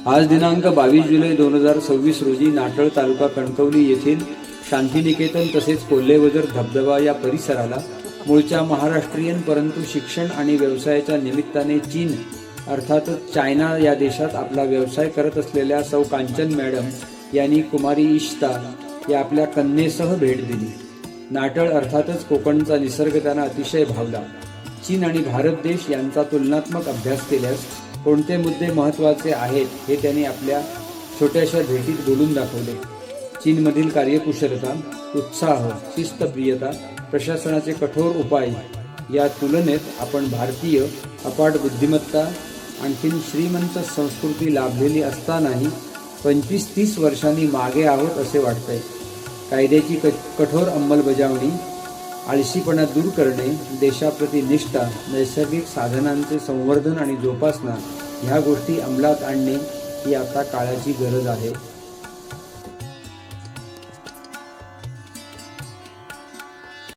आज दिनांक 22 जुलै 2026 रोजी नाटळ तालुका कणकवली येथील शांतिनिकेतन तसेच कोल्हेवजर धबधबा या परिसराला मूळच्या महाराष्ट्रीयन परंतु शिक्षण आणि व्यवसायाच्या निमित्ताने चीन अर्थातच चायना या देशात आपला व्यवसाय करत असलेल्या सौ कांचन मॅडम यांनी कुमारी इशिता या आपल्या कन्येसह भेट दिली। नाटळ अर्थातच कोकणचा निसर्ग त्यांना अतिशय भावला। चीन आणि भारत देश यांचा तुलनात्मक अभ्यास केल्यास कोणते मुद्दे महत्त्वाचे आहेत हे त्यांनी आपल्या छोट्याशा भेटीत बोलून दाखवले। चीनमधील कार्यकुशलता, उत्साह, शिस्तप्रियता, प्रशासनाचे कठोर उपाय या तुलनेत आपण भारतीय अपाट बुद्धिमत्ता आणखीन श्रीमंत संस्कृती लाभलेली असतानाही 25-30 वर्षांनी मागे आहोत असे वाटतंय। कायद्याची कठोर अंमलबजावणी, आळशीपणा दूर करणे, देशाप्रती निष्ठा, नैसर्गिक साधनांचे संवर्धन आणि जोपासना ह्या गोष्टी अंमलात आणणे ही आता काळाची गरज आहे।